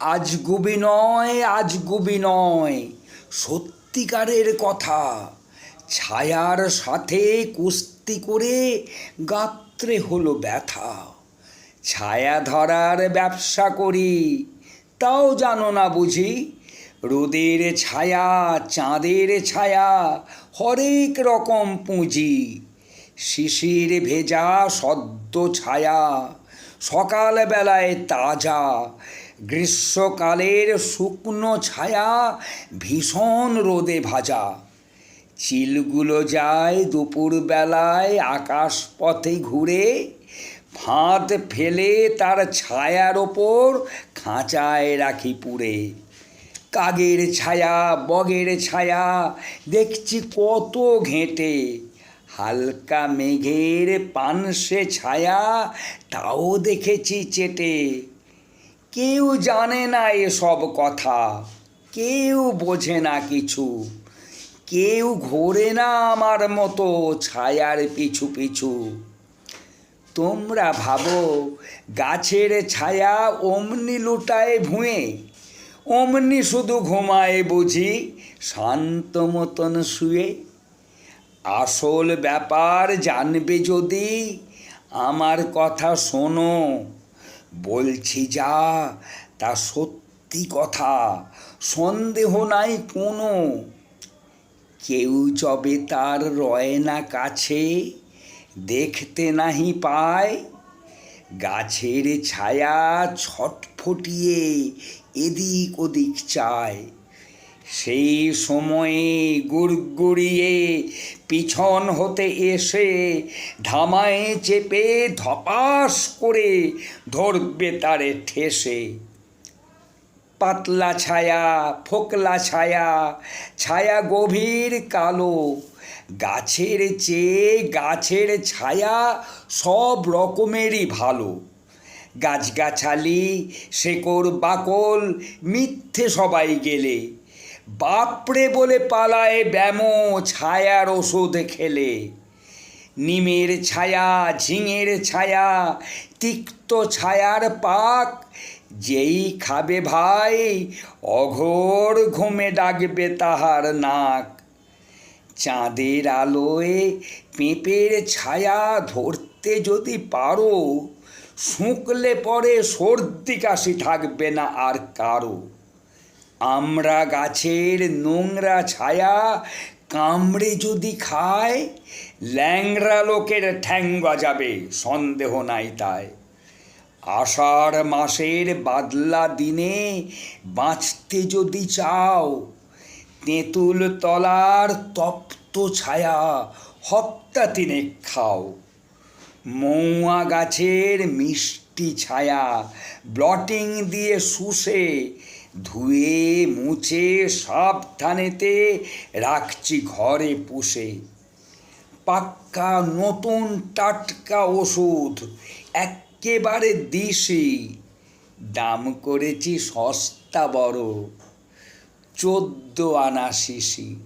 আজগুবি নয়, আজগুবি নয়, সত্যিকারের কথা। ছায়ার সাথে কুস্তি করে গাত্রে হলো ব্যথা। ছায়া ধরার ব্যবসা করি, তাও জানো না বুঝি। রোদের ছায়া, চাঁদের ছায়া, হরেক রকম পুঁজি। শিশির ভেজা সদ্য ছায়া, সকালবেলায় তাজা। গ্রীষ্মকালের শুকনো ছায়া, ভীষণ রোদে ভাজা। চিলগুলো যায় দুপুরবেলায় আকাশ পথে ঘুরে, ফাঁদ ফেলে তার ছায়ার ওপর খাঁচায় রাখি পুরে। কাগের ছায়া, বগের ছায়া, দেখছি কত ঘেঁটে। হালকা মেঘের পানসে ছায়া, তাও দেখেছি চেটে। কেউ জানে না এসব কথা, কেউ বোঝে না কিছু। কেউ ঘোরে না আমার মতো ছায়ার পিছু পিছু। তোমরা ভাবো গাছের ছায়া অমনি লুটায় ভুঁয়ে, অমনি শুধু ঘুমায় বুঝি শান্ত মতন শুয়ে। আসল ব্যাপার জানবে যদি আমার কথা শোনো। বলছি যা তা সত্যি কথা, সন্দেহ নাই কোনো। কেউ যবে তার রয় না কাছে, দেখতে নাহি পায়। গাছের ছায়া ছটফটিয়ে এদিক ওদিক চায়। সেই সময়ে গুড়গুড়িয়ে পিছন হতে এসে ধামায় চেপে ধপাস করে ধরবে তারে ঠেসে। পাতলা ছায়া, ফোকলা ছায়া, ছায়া গভীর কালো। গাছের চেয়ে গাছের ছায়া সব রকমেরই ভালো। গাছগাছালি, শেকড় বাকল, মিথ্যে সবাই গেলে। বাপরে বলে পালায় ব্যামো ছায়ার ওষুধ খেলে। নিমের ছায়া, ঝিঙের ছায়া, তিক্ত ছায়ার পাক, যেই খাবে ভাই অঘোর ঘুমে ডাকবে তাহার নাক। চাঁদের আলোয় পেঁপের ছায়া ধরতে যদি পারো, শুঁকলে পরে সর্দি কাশি থাকবে না আর কারো। আমরা গাছের নোংরা ছায়া কামড়ে যদি খায়, ল্যাংড়া লোকের ঠ্যাং গজাবে সন্দেহ নাই তাই। আষাঢ় মাসের বাদলা দিনে বাঁচতে যদি চাও, তেঁতুল তলার তপ্ত ছায়া হপ্তা তিনেক খাও। মৌয়া গাছের মিষ্টি ছায়া ব্লটিং দিয়ে শুষে ধুয়ে মুছে সাবধানেতে রাখছি ঘরে পুষে। পাক্কা নতুন টাটকা ওষুধ এক্কেবারে দিশি, দাম করেছি সস্তা বড় 14 আনা শিশি।